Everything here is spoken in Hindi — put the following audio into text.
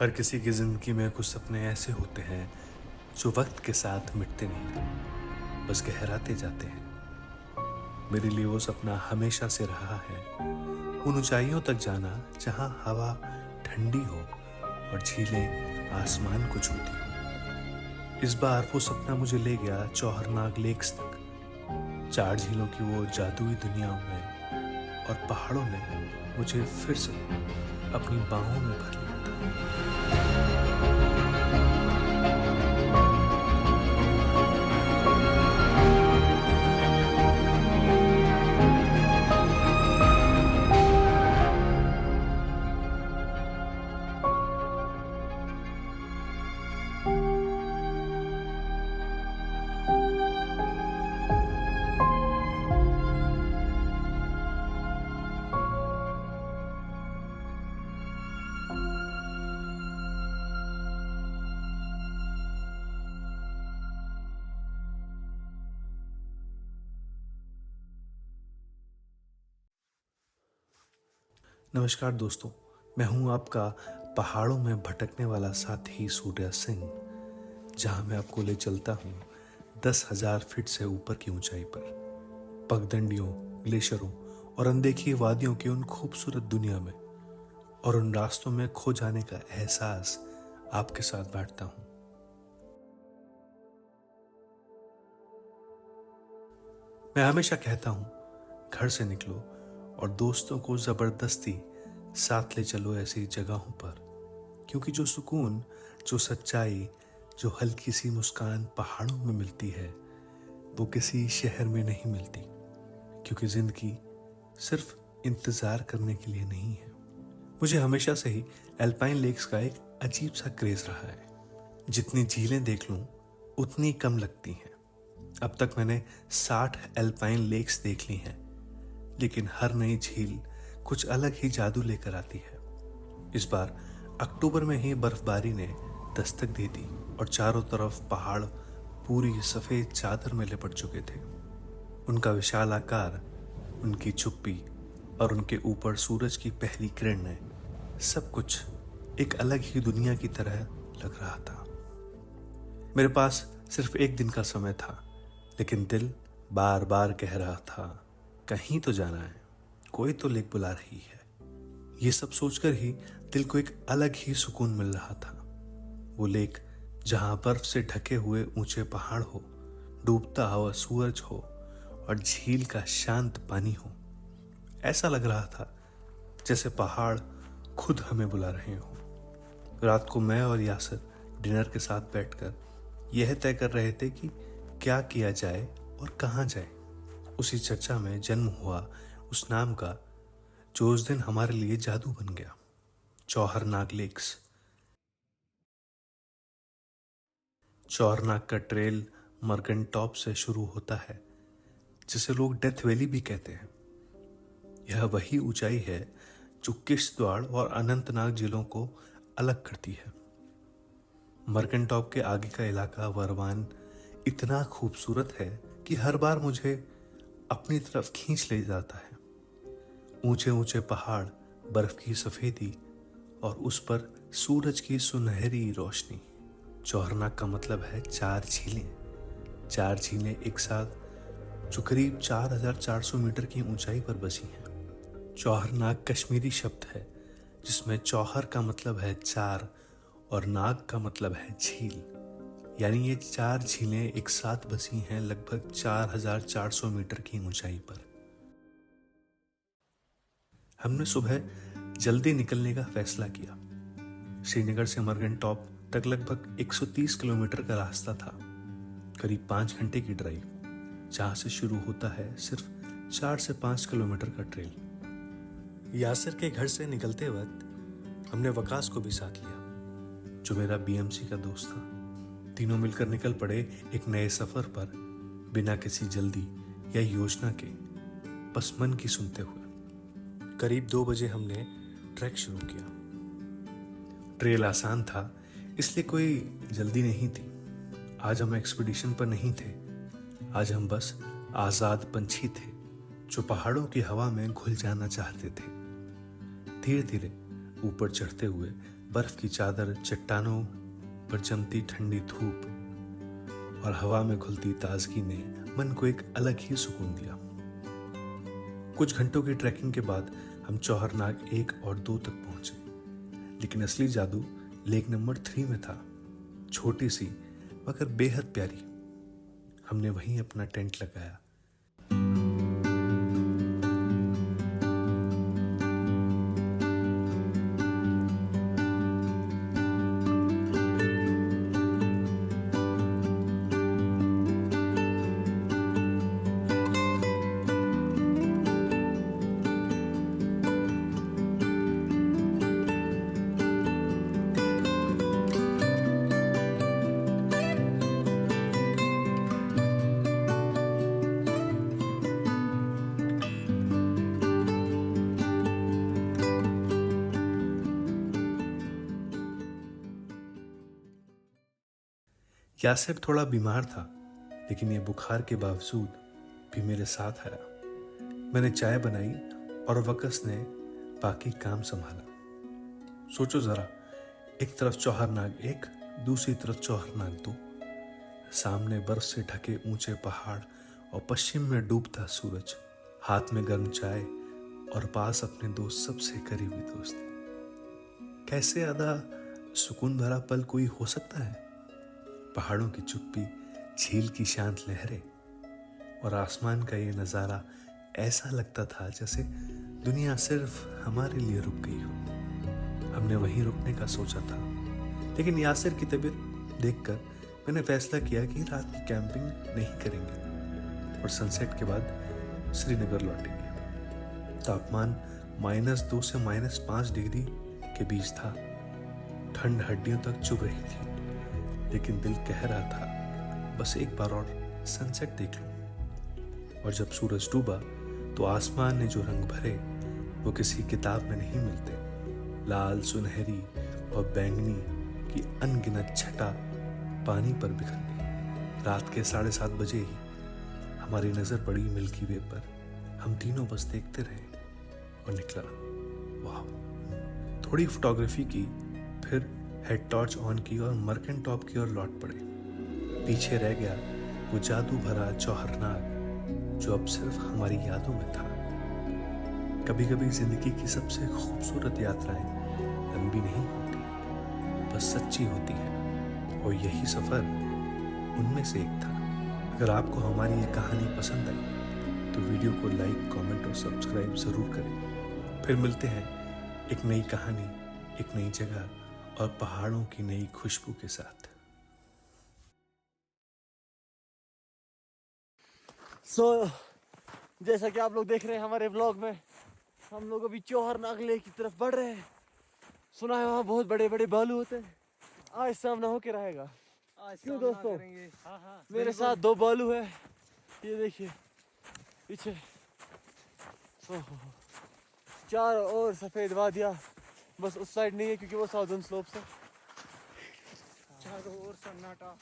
हर किसी की ज़िंदगी में कुछ सपने ऐसे होते हैं जो वक्त के साथ मिटते नहीं, बस गहराते जाते हैं। मेरे लिए वो सपना हमेशा से रहा है उन ऊंचाइयों तक जाना जहां हवा ठंडी हो और झीलें आसमान को छूती हो। इस बार वो सपना मुझे ले गया चौहरनाग लेक्स तक। 4 झीलों की वो जादुई दुनिया में और पहाड़ों ने मुझे फिर से अपनी बाहों में भर लिया था। नमस्कार दोस्तों, मैं हूं आपका पहाड़ों में भटकने वाला साथी सूर्या सिंह, जहां मैं आपको ले चलता हूं 10,000 फीट से ऊपर की ऊंचाई पर, पगडंडियों, ग्लेशियरों और अनदेखी वादियों की उन खूबसूरत दुनिया में, और उन रास्तों में खो जाने का एहसास आपके साथ बांटता हूं। मैं हमेशा कहता हूं, घर से निकलो और दोस्तों को जबरदस्ती साथ ले चलो ऐसी जगहों पर, क्योंकि जो सुकून, जो सच्चाई, जो हल्की सी मुस्कान पहाड़ों में मिलती है वो किसी शहर में नहीं मिलती। क्योंकि जिंदगी सिर्फ इंतजार करने के लिए नहीं है। मुझे हमेशा से ही एल्पाइन लेक्स का एक अजीब सा क्रेज रहा है। जितनी झीलें देख लूं उतनी कम लगती हैं। अब तक मैंने 60 एल्पाइन लेक्स देख ली हैं, लेकिन हर नई झील कुछ अलग ही जादू लेकर आती है। इस बार अक्टूबर में ही बर्फबारी ने दस्तक दे दी और चारों तरफ पहाड़ पूरी सफेद चादर में लिपट चुके थे। उनका विशाल आकार, उनकी चुप्पी और उनके ऊपर सूरज की पहली किरणें, सब कुछ एक अलग ही दुनिया की तरह लग रहा था। मेरे पास सिर्फ एक दिन का समय था, लेकिन दिल बार बार कह रहा था, कहीं तो जाना है, कोई तो लेक बुला रही है। ये सब सोचकर ही दिल को एक अलग ही सुकून मिल रहा था। वो लेक जहां बर्फ से ढके हुए ऊंचे पहाड़ हो, डूबता हुआ सूरज हो और झील का शांत पानी हो। ऐसा लग रहा था जैसे पहाड़ खुद हमें बुला रहे हो। रात को मैं और यासर डिनर के साथ बैठकर यह तय कर रहे थे कि क्या किया जाए और कहाँ जाए। उसी चर्चा में जन्म हुआ उस नाम का जो उस दिन हमारे लिए जादू बन गया, चौहरनाग लेक्स। चौहरनाग का ट्रेल मर्गन टॉप से शुरू होता है, जिसे लोग डेथ वैली भी कहते हैं। यह वही ऊंचाई है जो किश्तवाड़ और अनंतनाग जिलों को अलग करती है। मर्गन टॉप के आगे का इलाका वरवान इतना खूबसूरत है कि हर बार मुझे अपनी तरफ खींच ले जाता है। ऊंचे ऊंचे पहाड़, बर्फ की सफेदी और उस पर सूरज की सुनहरी रोशनी। चौहरनाग का मतलब है 4 झीलें। 4 झीलें एक साथ जो करीब 4,400 मीटर की ऊंचाई पर बसी हैं। चौहरनाग कश्मीरी शब्द है, जिसमें चौहर का मतलब है 4 और नाग का मतलब है झील। यानी ये 4 झीलें एक साथ बसी हैं लगभग 4,400 मीटर की ऊंचाई पर। हमने सुबह जल्दी निकलने का फैसला किया। श्रीनगर से मर्गन टॉप तक लगभग 130 किलोमीटर का रास्ता था, करीब 5 घंटे की ड्राइव, जहां से शुरू होता है सिर्फ 4 से 5 किलोमीटर का ट्रेल। यासिर के घर से निकलते वक्त हमने वकास को भी साथ लिया, जो मेरा बीएमसी का दोस्त था। तीनों मिलकर निकल पड़े एक नए सफर पर, बिना किसी जल्दी या योजना के, बस मन की सुनते हुए। करीब 2 बजे हमने ट्रैक शुरू किया। ट्रेल आसान था, इसलिए कोई जल्दी नहीं थी। आज हम एक्सपीडिशन पर नहीं थे, आज हम बस आजाद पंछी थे जो पहाड़ों की हवा में घुल जाना चाहते थे। धीरे धीरे ऊपर चढ़ते हुए बर्फ की चादर, चट्टानों पर जमती ठंडी धूप और हवा में घुलती ताजगी ने मन को एक अलग ही सुकून दिया। कुछ घंटों की ट्रैकिंग के बाद हम चौहरनाग 1 और 2 तक पहुंचे, लेकिन असली जादू लेक नंबर 3 में था। छोटी सी मगर बेहद प्यारी। हमने वहीं अपना टेंट लगाया। यासिर थोड़ा बीमार था, लेकिन ये बुखार के बावजूद भी मेरे साथ आया। मैंने चाय बनाई और वकस ने बाकी काम संभाला। सोचो जरा, एक तरफ चौहरनाग 1, दूसरी तरफ चौहरनाग 2, सामने बर्फ से ढके ऊंचे पहाड़ और पश्चिम में डूबता सूरज, हाथ में गर्म चाय और पास अपने दोस्त, सबसे करीबी दोस्त। कैसे ज्यादा सुकून भरा पल कोई हो सकता है? पहाड़ों की चुप्पी, झील की शांत लहरें और आसमान का ये नज़ारा ऐसा लगता था जैसे दुनिया सिर्फ हमारे लिए रुक गई हो। हमने वहीं रुकने का सोचा था, लेकिन यासिर की तबीयत देखकर मैंने फैसला किया कि रात की कैंपिंग नहीं करेंगे और सनसेट के बाद श्रीनगर लौटेंगे। तापमान -2 से -5 डिग्री के बीच था। ठंड हड्डियों तक चुभ रही थी, लेकिन दिल कह रहा था बस एक बार और सनसेट देख लूं। और जब सूरज डूबा तो आसमान ने जो रंग भरे वो किसी किताब में नहीं मिलते। लाल, सुनहरी और बैंगनी की अनगिनत छटा पानी पर बिखर गई। रात के 7:30 बजे ही हमारी नजर पड़ी मिल्की वे पर। हम तीनों बस देखते रहे और निकला। वाह! थोड़ी फोटोग्राफी की, फिर हेड टॉर्च ऑन की और मर्केंट टॉप की ओर लौट पड़े। पीछे रह गया वो जादू भरा चौहरनाग जो अब सिर्फ हमारी यादों में था। कभी कभी जिंदगी की सबसे खूबसूरत यात्राएं लंबी नहीं होती, बस सच्ची होती है, और यही सफर उनमें से एक था। अगर आपको हमारी ये कहानी पसंद आई तो वीडियो को लाइक, कमेंट और सब्सक्राइब जरूर करें। फिर मिलते हैं एक नई कहानी, एक नई जगह और पहाड़ों की नई खुशबू के साथ। जैसा कि आप लोग देख रहे हैं हमारे ब्लॉग में, हम लोग अभी चौहरनाग लेक की तरफ बढ़ रहे हैं। सुना है वहाँ बहुत बड़े बड़े बालू होते हैं। आज सामना होके रहेगा। क्यों दोस्तों? हाँ, मेरे साथ 2 बालू है, ये देखिए पीछे। चारों ओर सफेद वादियाँ, बस उस साइड नहीं है क्योंकि वो साउदर्न स्लोप्स है। चारों ओर सन्नाटा।